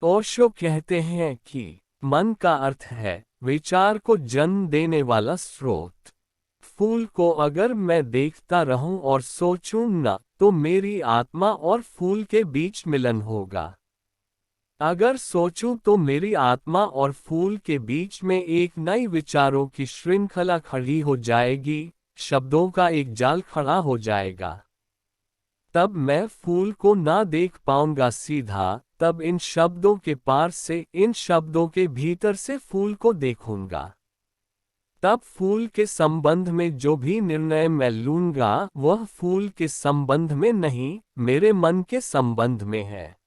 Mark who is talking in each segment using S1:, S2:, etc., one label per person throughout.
S1: ओशो कहते हैं कि मन का अर्थ है विचार को जन्म देने वाला स्रोत। फूल को अगर मैं देखता रहूं और सोचूं ना, तो मेरी आत्मा और फूल के बीच मिलन होगा। अगर सोचूं तो मेरी आत्मा और फूल के बीच में एक नई विचारों की श्रृंखला खड़ी हो जाएगी, शब्दों का एक जाल खड़ा हो जाएगा। तब मैं फूल को ना देख पाऊंगा सीधा, तब इन शब्दों के पार से, इन शब्दों के भीतर से फूल को देखूंगा। तब फूल के संबंध में जो भी निर्णय मैं लूंगा वह फूल के संबंध में नहीं, मेरे मन के संबंध में है।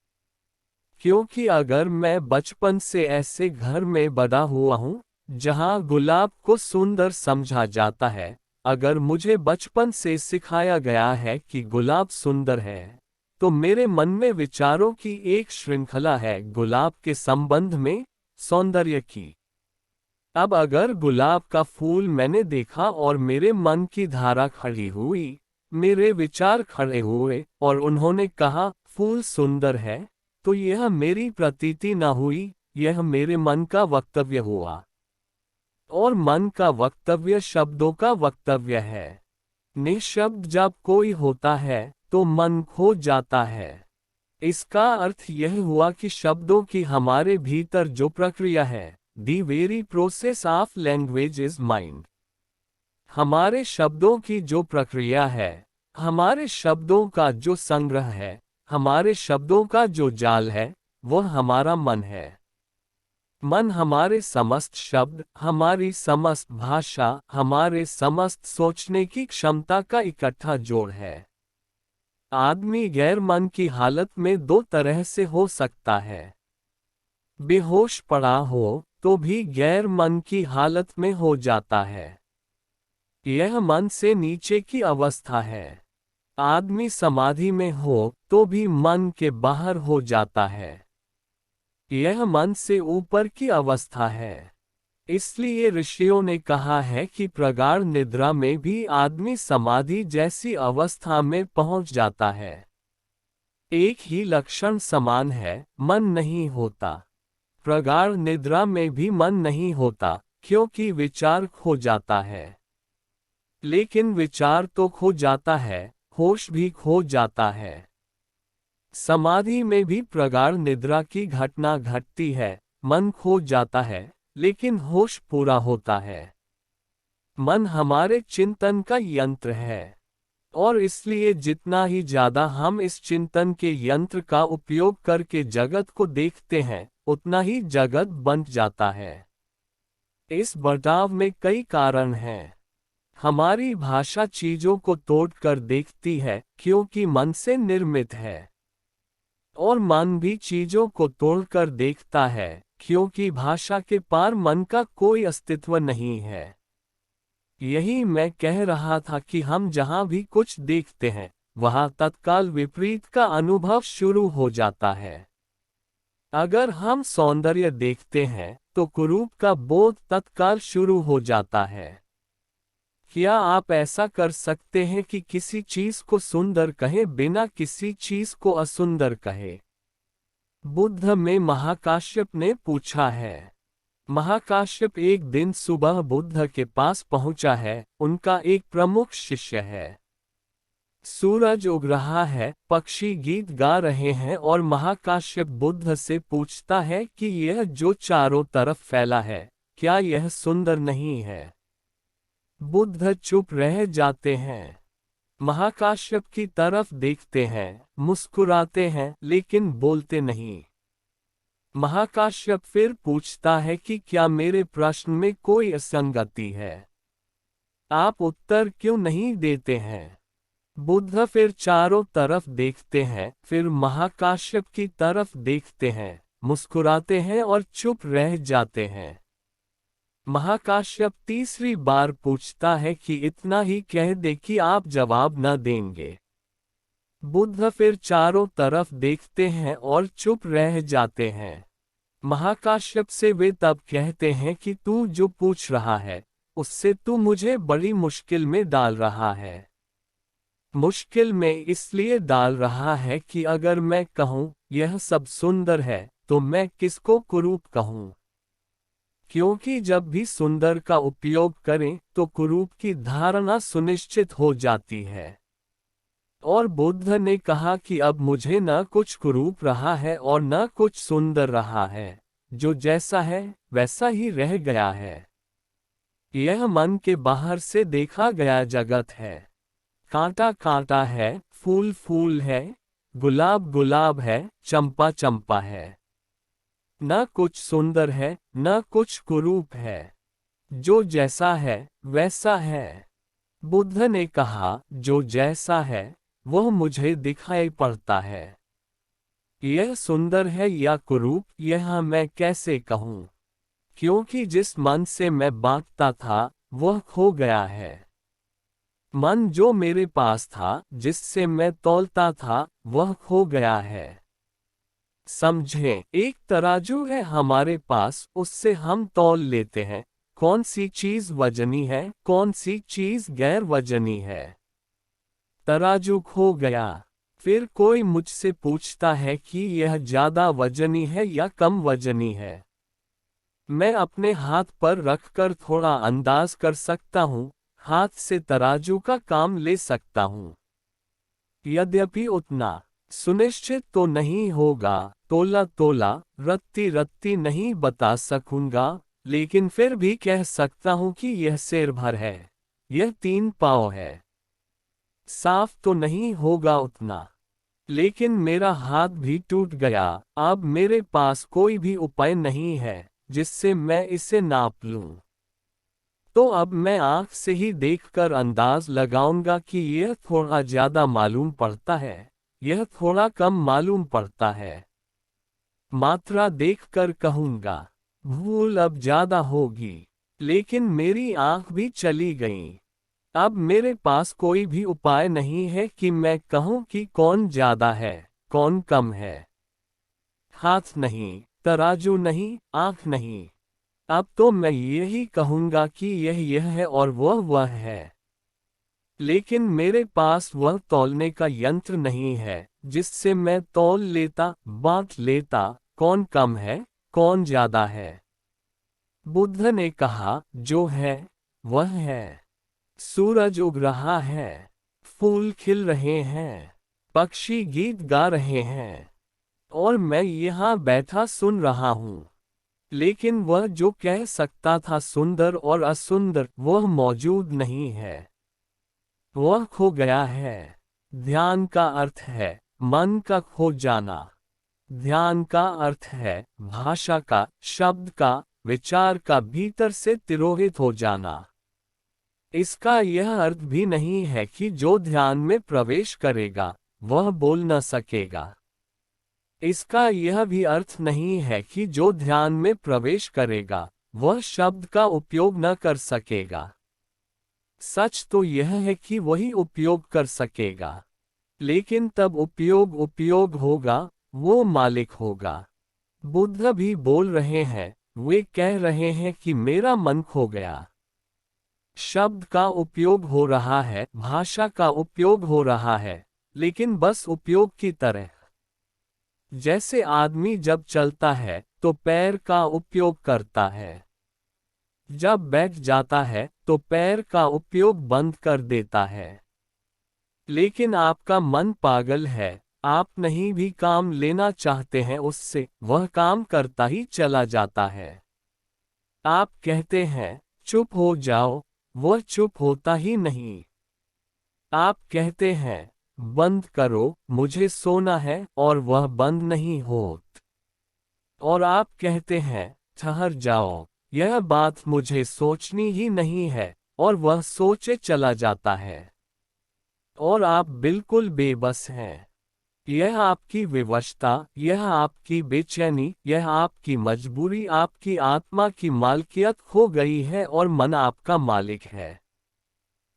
S1: क्योंकि अगर मैं बचपन से ऐसे घर में बड़ा हुआ हूं जहां गुलाब को सुंदर समझा जाता है, अगर मुझे बचपन से सिखाया गया है कि गुलाब सुंदर है, तो मेरे मन में विचारों की एक श्रृंखला है गुलाब के संबंध में, सौंदर्य की। अब अगर गुलाब का फूल मैंने देखा और मेरे मन की धारा खड़ी हुई, मेरे विचार खड़े हुए और उन्होंने कहा फूल सुंदर है, तो यह मेरी प्रतीति न हुई, यह मेरे मन का वक्तव्य हुआ। और मन का वक्तव्य शब्दों का वक्तव्य है। निःशब्द जब कोई होता है तो मन खो जाता है। इसका अर्थ यह हुआ कि शब्दों की हमारे भीतर जो प्रक्रिया है, दी very process of language is mind. हमारे शब्दों की जो प्रक्रिया है, हमारे शब्दों का जो संग्रह है, हमारे शब्दों का जो जाल है, वह हमारा मन है। मन हमारे समस्त शब्द, हमारी समस्त भाषा, हमारे समस्त सोचने की क्षमता का इकट्ठा जोड़ है। आदमी गैर मन की हालत में दो तरह से हो सकता है। बेहोश पड़ा हो तो भी गैर मन की हालत में हो जाता है। यह मन से नीचे की अवस्था है। आदमी समाधि में हो तो भी मन के बाहर हो जाता है। यह मन से ऊपर की अवस्था है। इसलिए ऋषियों ने कहा है कि प्रगाढ़ निद्रा में भी आदमी समाधि जैसी अवस्था में पहुंच जाता है। एक ही लक्षण समान है, मन नहीं होता। प्रगाढ़ निद्रा में भी मन नहीं होता, क्योंकि विचार खो जाता है। लेकिन विचार तो खो जाता है, होश भी खो जाता है। समाधि में भी प्रगाढ़ निद्रा की घटना घटती है, मन खो जाता है, लेकिन होश पूरा होता है। मन हमारे चिंतन का यंत्र है, और इसलिए जितना ही ज्यादा हम इस चिंतन के यंत्र का उपयोग करके जगत को देखते हैं, उतना ही जगत बन जाता है। इस बदलाव में कई कारण हैं। हमारी भाषा चीजों को तोड़कर देखती है, क्योंकि मन से निर्मित है। और मन भी चीजों को तोड़कर देखता है, क्योंकि भाषा के पार मन का कोई अस्तित्व नहीं है। यही मैं कह रहा था कि हम जहां भी कुछ देखते हैं, वहां तत्काल विपरीत का अनुभव शुरू हो जाता है। अगर हम सौंदर्य देखते हैं तो कुरूप का बोध तत्काल शुरू हो जाता है। क्या आप ऐसा कर सकते हैं कि किसी चीज को सुंदर कहे बिना किसी चीज को असुंदर कहे? बुद्ध में महाकाश्यप ने पूछा है। महाकाश्यप एक दिन सुबह बुद्ध के पास पहुंचा है, उनका एक प्रमुख शिष्य है। सूरज उग रहा है, पक्षी गीत गा रहे हैं और महाकाश्यप बुद्ध से पूछता है कि यह जो चारों तरफ फैला है, क्या यह सुंदर नहीं है? बुद्ध चुप रह जाते हैं। महाकाश्यप की तरफ देखते हैं, मुस्कुराते हैं, लेकिन बोलते नहीं। महाकाश्यप फिर पूछता है कि क्या मेरे प्रश्न में कोई असंगति है? आप उत्तर क्यों नहीं देते हैं? बुद्ध फिर चारों तरफ देखते हैं, फिर महाकाश्यप की तरफ देखते हैं, मुस्कुराते हैं और चुप रह जाते हैं। महाकाश्यप तीसरी बार पूछता है कि इतना ही कह दे कि आप जवाब न देंगे। बुद्ध फिर चारों तरफ देखते हैं और चुप रह जाते हैं। महाकाश्यप से वे तब कहते हैं कि तू जो पूछ रहा है, उससे तू मुझे बड़ी मुश्किल में डाल रहा है। मुश्किल में इसलिए डाल रहा है कि अगर मैं कहूं, यह सब सुंदर है, तो मैं किसको कुरूप कहूँ? क्योंकि जब भी सुंदर का उपयोग करें तो कुरूप की धारणा सुनिश्चित हो जाती है। और बुद्ध ने कहा कि अब मुझे न कुछ कुरूप रहा है और न कुछ सुंदर रहा है, जो जैसा है वैसा ही रह गया है। यह मन के बाहर से देखा गया जगत है। कांटा कांटा है, फूल फूल है, गुलाब गुलाब है, चंपा चंपा है। न कुछ सुंदर है, न कुछ कुरूप है, जो जैसा है वैसा है। बुद्ध ने कहा, जो जैसा है वह मुझे दिखाई पड़ता है। यह सुंदर है या कुरूप यह मैं कैसे कहूँ? क्योंकि जिस मन से मैं बांटता था वह खो गया है। मन जो मेरे पास था, जिससे मैं तौलता था, वह खो गया है। समझें, एक तराजू है हमारे पास, उससे हम तौल लेते हैं कौन सी चीज वजनी है, कौन सी चीज गैर वजनी है। तराजू खो गया। फिर कोई मुझसे पूछता है कि यह ज्यादा वजनी है या कम वजनी है। मैं अपने हाथ पर रखकर थोड़ा अंदाज कर सकता हूँ, हाथ से तराजू का काम ले सकता हूँ। यद्यपि उतना सुनिश्चित तो नहीं होगा, तोला तोला, रत्ती रत्ती नहीं बता सकूंगा, लेकिन फिर भी कह सकता हूँ कि यह सिर भर है, यह 3 पाँव है। साफ तो नहीं होगा उतना, लेकिन मेरा हाथ भी टूट गया। अब मेरे पास कोई भी उपाय नहीं है जिससे मैं इसे नाप लूं। तो अब मैं आंख से ही देखकर अंदाज लगाऊंगा कि यह थोड़ा ज्यादा मालूम पड़ता है, यह थोड़ा कम मालूम पड़ता है। मात्रा देखकर कहूंगा, भूल अब ज्यादा होगी, लेकिन मेरी आंख भी चली गई। अब मेरे पास कोई भी उपाय नहीं है कि मैं कहूं कि कौन ज्यादा है, कौन कम है। हाथ नहीं, तराजू नहीं, आंख नहीं। अब तो मैं यही कहूंगा कि यह है और वह है। लेकिन मेरे पास वह तौलने का यंत्र नहीं है जिससे मैं तौल लेता, बांट लेता, कौन कम है, कौन ज्यादा है। बुद्ध ने कहा, जो है वह है। सूरज उग रहा है, फूल खिल रहे हैं, पक्षी गीत गा रहे हैं, और मैं यहाँ बैठा सुन रहा हूँ। लेकिन वह जो कह सकता था सुंदर और असुंदर, वह मौजूद नहीं है, वह खो गया है। ध्यान का अर्थ है मन का खो जाना। ध्यान का अर्थ है भाषा का, शब्द का, विचार का भीतर से तिरोहित हो जाना। इसका यह अर्थ भी नहीं है कि जो ध्यान में प्रवेश करेगा वह बोल न सकेगा। इसका यह भी अर्थ नहीं है कि जो ध्यान में प्रवेश करेगा वह शब्द का उपयोग न कर सकेगा। सच तो यह है कि वही उपयोग कर सकेगा, लेकिन तब उपयोग होगा, वो मालिक होगा। बुद्ध भी बोल रहे हैं, वे कह रहे हैं कि मेरा मन खो गया। शब्द का उपयोग हो रहा है, भाषा का उपयोग हो रहा है, लेकिन बस उपयोग की तरह। जैसे आदमी जब चलता है तो पैर का उपयोग करता है, जब बैठ जाता है तो पैर का उपयोग बंद कर देता है। लेकिन आपका मन पागल है, आप नहीं भी काम लेना चाहते हैं उससे, वह काम करता ही चला जाता है। आप कहते हैं चुप हो जाओ, वह चुप होता ही नहीं। आप कहते हैं बंद करो, मुझे सोना है, और वह बंद नहीं होत। और आप कहते हैं ठहर जाओ, यह बात मुझे सोचनी ही नहीं है, और वह सोचे चला जाता है। और आप बिल्कुल बेबस हैं। यह आपकी विवशता, यह आपकी बेचैनी, यह आपकी मजबूरी, आपकी आत्मा की मालकियत खो गई है और मन आपका मालिक है।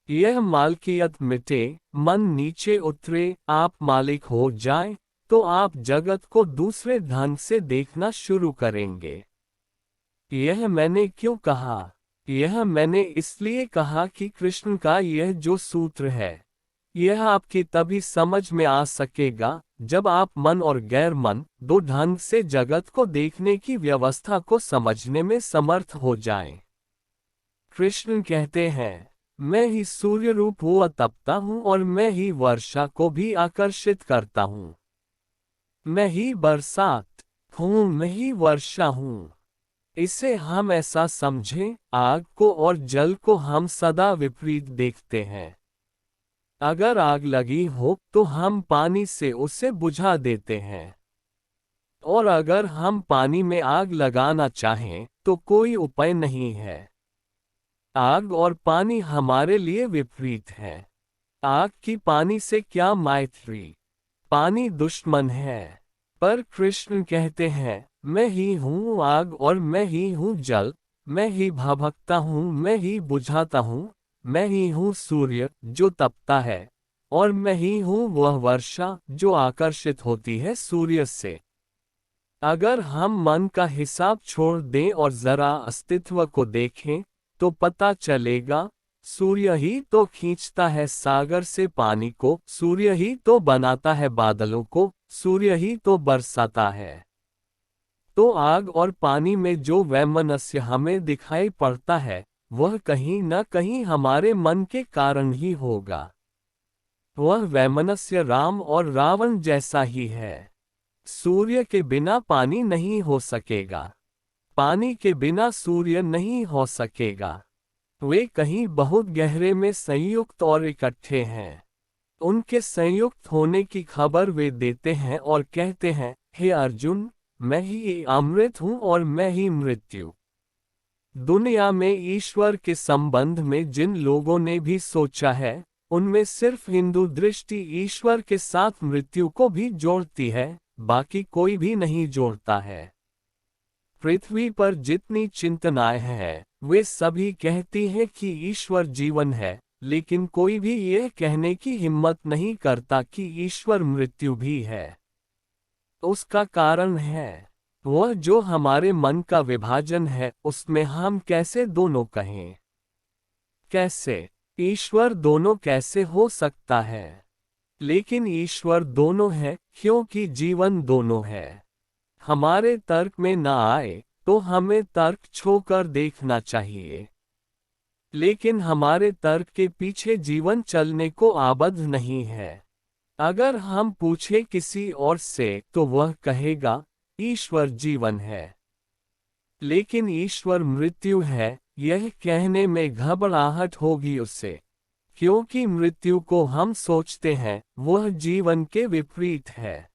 S1: यह मालकियत मिटे, मन नीचे उतरे, आप मालिक हो जाएं, तो आप जगत को दूसरे ढंग से देखना शुरू करेंगे। यह मैंने क्यों कहा? यह मैंने इसलिए कहा कि कृष्ण का यह जो सूत्र है, यह आपकी तभी समझ में आ सकेगा जब आप मन और गैर मन दो ढंग से जगत को देखने की व्यवस्था को समझने में समर्थ हो जाएं। कृष्ण कहते हैं, मैं ही सूर्य रूप हुआ तपता हूँ और मैं ही वर्षा को भी आकर्षित करता हूँ। मैं ही बरसात हूँ, मैं ही वर्षा हूँ। इसे हम ऐसा समझें, आग को और जल को हम सदा विपरीत देखते हैं। अगर आग लगी हो तो हम पानी से उसे बुझा देते हैं, और अगर हम पानी में आग लगाना चाहें तो कोई उपाय नहीं है। आग और पानी हमारे लिए विपरीत है। आग की पानी से क्या मैत्री, पानी दुश्मन है। पर कृष्ण कहते हैं, मैं ही हूँ आग और मैं ही हूँ जल, मैं ही भभकता हूँ, मैं ही बुझाता हूँ, मैं ही हूँ सूर्य जो तपता है, और मैं ही हूँ वह वर्षा जो आकर्षित होती है सूर्य से। अगर हम मन का हिसाब छोड़ दें और जरा अस्तित्व को देखें तो पता चलेगा, सूर्य ही तो खींचता है सागर से पानी को, सूर्य ही तो बनाता है बादलों को, सूर्य ही तो बरसाता है। तो आग और पानी में जो वैमनस्य हमें दिखाई पड़ता है वह कहीं न कहीं हमारे मन के कारण ही होगा। वह वैमनस्य राम और रावण जैसा ही है। सूर्य के बिना पानी नहीं हो सकेगा, पानी के बिना सूर्य नहीं हो सकेगा। वे कहीं बहुत गहरे में संयुक्त और इकट्ठे हैं। उनके संयुक्त होने की खबर वे देते हैं और कहते हैं, हे अर्जुन, मैं ही अमृत हूँ और मैं ही मृत्यु। दुनिया में ईश्वर के संबंध में जिन लोगों ने भी सोचा है, उनमें सिर्फ हिंदू दृष्टि ईश्वर के साथ मृत्यु को भी जोड़ती है, बाकी कोई भी नहीं जोड़ता है। पृथ्वी पर जितनी चिंतनाएं हैं, वे सभी कहती हैं कि ईश्वर जीवन है, लेकिन कोई भी यह कहने की हिम्मत नहीं करता कि ईश्वर मृत्यु भी है। उसका कारण है वह जो हमारे मन का विभाजन है, उसमें हम कैसे दोनों कहें। कैसे ईश्वर दोनों कैसे हो सकता है? लेकिन ईश्वर दोनों है क्योंकि जीवन दोनों है। हमारे तर्क में ना आए तो हमें तर्क छोड़कर देखना चाहिए। लेकिन हमारे तर्क के पीछे जीवन चलने को आबद्ध नहीं है। अगर हम पूछे किसी और से तो वह कहेगा, ईश्वर जीवन है, लेकिन ईश्वर मृत्यु है। यह कहने में घबराहट होगी उससे, क्योंकि मृत्यु को हम सोचते हैं वह जीवन के विपरीत है,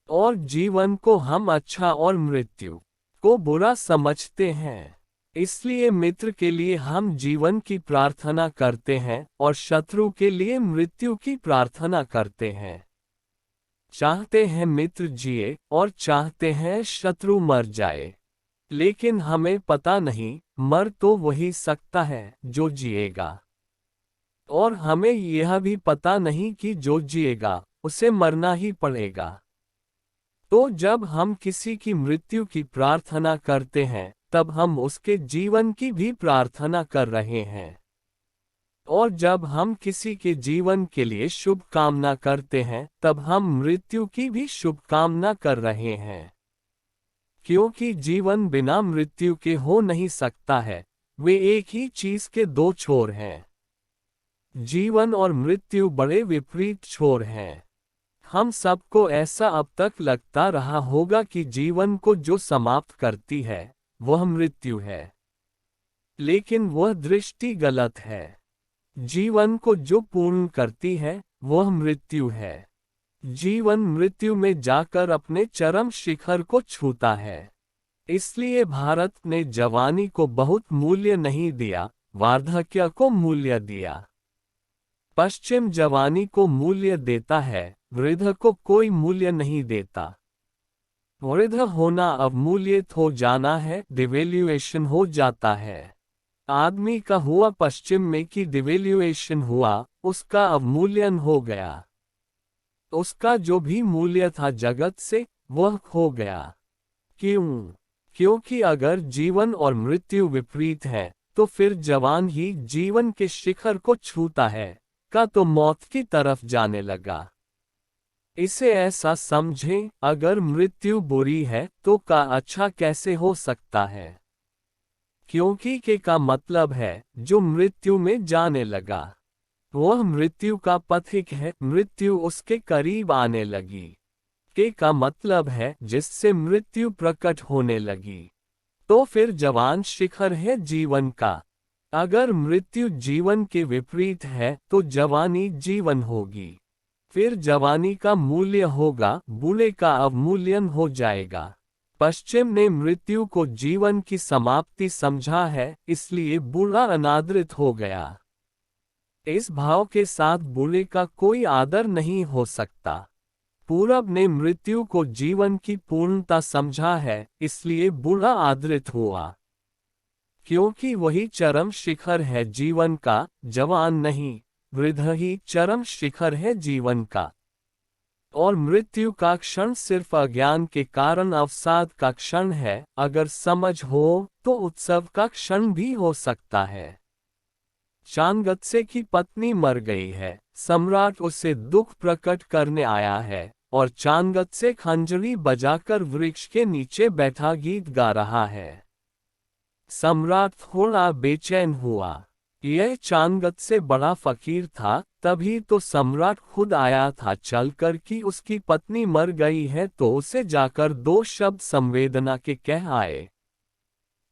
S1: और जीवन को हम अच्छा और मृत्यु को बुरा समझते हैं। इसलिए मित्र के लिए हम जीवन की प्रार्थना करते हैं और शत्रु के लिए मृत्यु की प्रार्थना करते हैं। चाहते हैं मित्र जिए और चाहते हैं शत्रु मर जाए, लेकिन हमें पता नहीं, मर तो वही सकता है जो जिएगा, और हमें यह भी पता नहीं कि जो जिएगा उसे मरना ही पड़ेगा। तो जब हम किसी की मृत्यु की प्रार्थना करते हैं तब हम उसके जीवन की भी प्रार्थना कर रहे हैं, और जब हम किसी के जीवन के लिए शुभ कामना करते हैं तब हम मृत्यु की भी शुभ कामना कर रहे हैं। क्योंकि जीवन बिना मृत्यु के हो नहीं सकता है, वे एक ही चीज के दो छोर हैं। जीवन और मृत्यु बड़े विपरीत छोर हैं। हम सबको ऐसा अब तक लगता रहा होगा कि जीवन को जो समाप्त करती है वह मृत्यु है, लेकिन वह दृष्टि गलत है। जीवन को जो पूर्ण करती है वह मृत्यु है। जीवन मृत्यु में जाकर अपने चरम शिखर को छूता है। इसलिए भारत ने जवानी को बहुत मूल्य नहीं दिया, वार्धक्य को मूल्य दिया। पश्चिम जवानी को मूल्य देता है, वृद्ध को कोई मूल्य नहीं देता। वृद्ध होना अवमूल्यित हो जाना है, डिवेल्यूएशन हो जाता है। आदमी का हुआ पश्चिम में कि डिवेल्यूएशन हुआ, उसका अवमूल्यन हो गया। उसका जो भी मूल्य था जगत से वह खो गया। क्यों? क्योंकि अगर जीवन और मृत्यु विपरीत है तो फिर जवान ही जीवन के शिखर को छूता है, का तो मौत की तरफ जाने लगा। इसे ऐसा समझें, अगर मृत्यु बुरी है तो का अच्छा कैसे हो सकता है? क्योंकि के का मतलब है जो मृत्यु में जाने लगा। वह मृत्यु का पथिक है, मृत्यु उसके करीब आने लगी। के का मतलब है जिससे मृत्यु प्रकट होने लगी। तो फिर जवान शिखर है जीवन का। अगर मृत्यु जीवन के विपरीत है तो जवानी जीवन होगी। फिर जवानी का मूल्य होगा, बूढ़े का अवमूल्यन हो जाएगा। पश्चिम ने मृत्यु को जीवन की समाप्ति समझा है, इसलिए बूढ़ा अनादरित हो गया। इस भाव के साथ बूढ़े का कोई आदर नहीं हो सकता। पूरब ने मृत्यु को जीवन की पूर्णता समझा है, इसलिए बूढ़ा आदरित हुआ। क्योंकि वही चरम शिखर है जीवन का, जवान नहीं। वृद्ध ही चरम शिखर है जीवन का। और मृत्यु का क्षण सिर्फ अज्ञान के कारण अवसाद का क्षण है। अगर समझ हो तो उत्सव का क्षण भी हो सकता है। चांगत्से की पत्नी मर गई है, सम्राट उसे दुख प्रकट करने आया है, और चांगत्से खंजरी बजाकर वृक्ष के नीचे बैठा गीत गा रहा है। सम्राट थोड़ा बेचैन हुआ। यह चांगत्से बड़ा फकीर था, तभी तो सम्राट खुद आया था चलकर कि उसकी पत्नी मर गई है तो उसे जाकर 2 शब्द संवेदना के कह आए।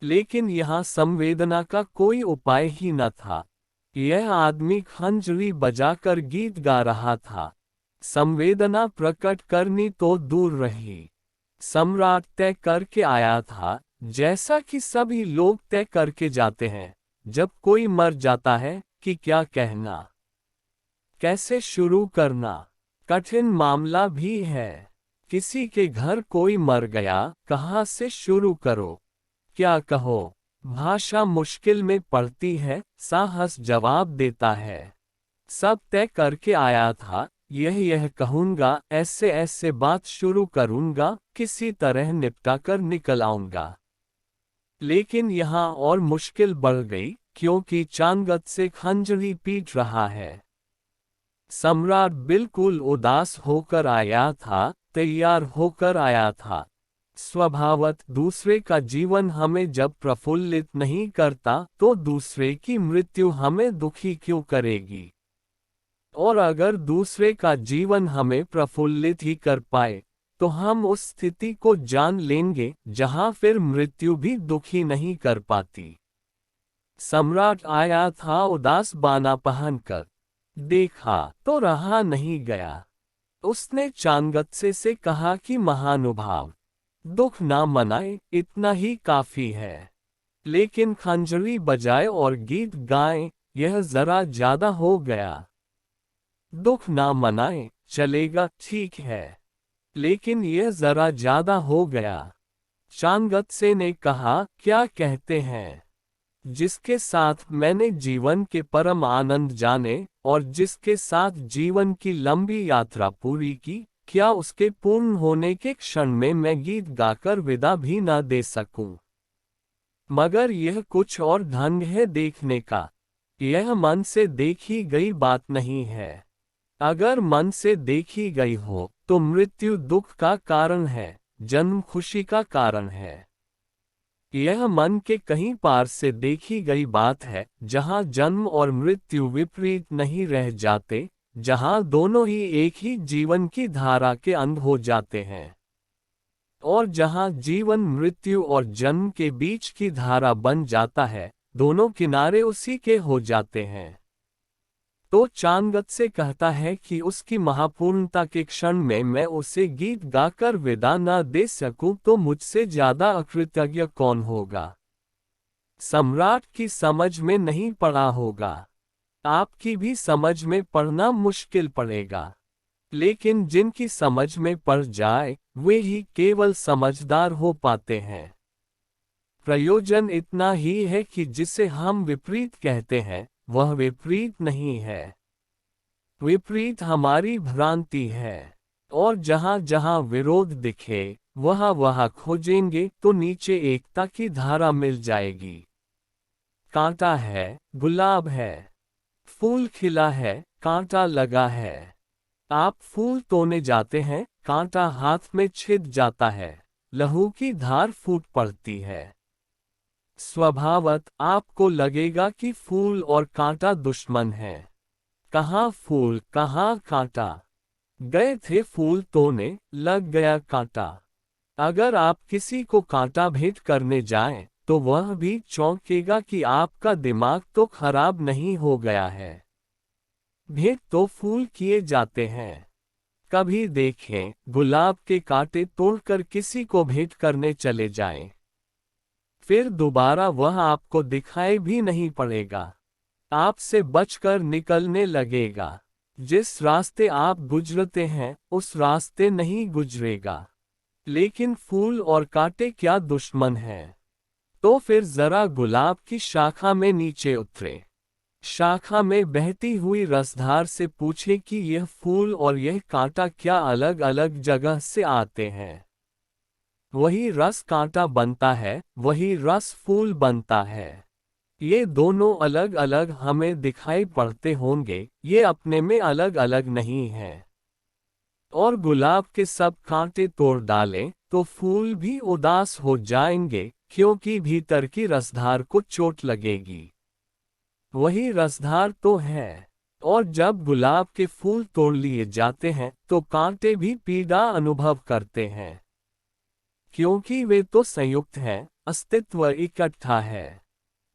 S1: लेकिन यहाँ संवेदना का कोई उपाय ही न था। यह आदमी खंजरी बजाकर गीत गा रहा था। संवेदना प्रकट करनी तो दूर रही। सम्राट तय करके आया था, जैसा कि सभी लोग तय करके जाते हैं जब कोई मर जाता है, कि क्या कहना, कैसे शुरू करना। कठिन मामला भी है। किसी के घर कोई मर गया, कहाँ से शुरू करो, क्या कहो। भाषा मुश्किल में पड़ती है, साहस जवाब देता है। सब तय करके आया था, यह कहूंगा, ऐसे ऐसे बात शुरू करूंगा, किसी तरह निपटा कर निकल आऊंगा। लेकिन यहाँ और मुश्किल बढ़ गई, क्योंकि चांगत्से खंजरी पीट रहा है। सम्राट बिल्कुल उदास होकर आया था, तैयार होकर आया था। स्वभावत दूसरे का जीवन हमें जब प्रफुल्लित नहीं करता तो दूसरे की मृत्यु हमें दुखी क्यों करेगी। और अगर दूसरे का जीवन हमें प्रफुल्लित ही कर पाए तो हम उस स्थिति को जान लेंगे जहां फिर मृत्यु भी दुखी नहीं कर पाती। सम्राट आया था उदास बाना पहनकर। देखा तो रहा नहीं गया। उसने चांगत्से से कहा कि महानुभाव, दुख ना मनाए, इतना ही काफी है। लेकिन खंजरी बजाए और गीत गाएं, यह जरा ज्यादा हो गया। दुख ना मनाए, चलेगा, ठीक है, लेकिन यह जरा ज्यादा हो गया। चांगत्से ने कहा, क्या कहते हैं? जिसके साथ मैंने जीवन के परम आनंद जाने और जिसके साथ जीवन की लंबी यात्रा पूरी की, क्या उसके पूर्ण होने के क्षण में मैं गीत गाकर विदा भी न दे सकूं? मगर यह कुछ और ढंग है देखने का। यह मन से देखी गई बात नहीं है। अगर मन से देखी गई हो तो मृत्यु दुख का कारण है, जन्म खुशी का कारण है। यह मन के कहीं पार से देखी गई बात है, जहां जन्म और मृत्यु विपरीत नहीं रह जाते, जहां दोनों ही एक ही जीवन की धारा के अंग हो जाते हैं, और जहां जीवन मृत्यु और जन्म के बीच की धारा बन जाता है, दोनों किनारे उसी के हो जाते हैं। तो चांगत्से कहता है कि उसकी महापूर्णता के क्षण में मैं उसे गीत गाकर विदा न दे सकूं तो मुझसे ज्यादा अकृतज्ञ कौन होगा। सम्राट की समझ में नहीं पड़ा होगा। आपकी भी समझ में पड़ना मुश्किल पड़ेगा। लेकिन जिनकी समझ में पड़ जाए, वे ही केवल समझदार हो पाते हैं। प्रयोजन इतना ही है कि जिसे हम विपरीत कहते हैं, वह विपरीत नहीं है। विपरीत हमारी भ्रांति है। और जहां जहां विरोध दिखे, वहां वहां खोजेंगे तो नीचे एकता की धारा मिल जाएगी। कांटा है, गुलाब है, फूल खिला है, कांटा लगा है। आप फूल तोड़ने जाते हैं, कांटा हाथ में छिद जाता है, लहू की धार फूट पड़ती है। स्वभावत आपको लगेगा कि फूल और कांटा दुश्मन हैं। कहाँ फूल कहाँ कांटा, गए थे फूल तोड़ने, लग गया कांटा। अगर आप किसी को कांटा भेंट करने जाएं, तो वह भी चौंकेगा कि आपका दिमाग तो खराब नहीं हो गया है। भेंट तो फूल किए जाते हैं। कभी देखें, गुलाब के कांटे तोड़कर किसी को भेंट करने चले जाएं, फिर दोबारा वह आपको दिखाई भी नहीं पड़ेगा, आपसे बचकर निकलने लगेगा। जिस रास्ते आप गुजरते हैं, उस रास्ते नहीं गुजरेगा। लेकिन फूल और कांटे क्या दुश्मन हैं? तो फिर जरा गुलाब की शाखा में नीचे उतरे, शाखा में बहती हुई रसधार से पूछे कि यह फूल और यह कांटा क्या अलग अलग जगह से आते हैं। वही रस कांटा बनता है, वही रस फूल बनता है। ये दोनों अलग अलग हमें दिखाई पड़ते होंगे, ये अपने में अलग अलग नहीं हैं। और गुलाब के सब कांटे तोड़ डालें, तो फूल भी उदास हो जाएंगे, क्योंकि भीतर की रसधार को चोट लगेगी। वही रसधार तो है। और जब गुलाब के फूल तोड़ लिए जाते हैं, तो कांटे भी पीड़ा अनुभव करते हैं, क्योंकि वे तो संयुक्त हैं, अस्तित्व इकट्ठा है।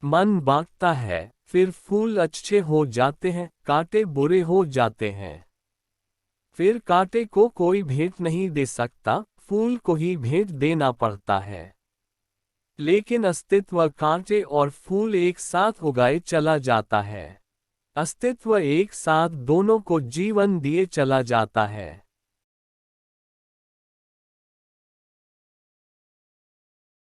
S1: मन बांटता है, फिर फूल अच्छे हो जाते हैं, कांटे बुरे हो जाते हैं। फिर कांटे को कोई भेंट नहीं दे सकता, फूल को ही भेंट देना पड़ता है। लेकिन अस्तित्व कांटे और फूल एक साथ उगाए चला जाता है। अस्तित्व एक साथ दोनों को जीवन दिए चला जाता है।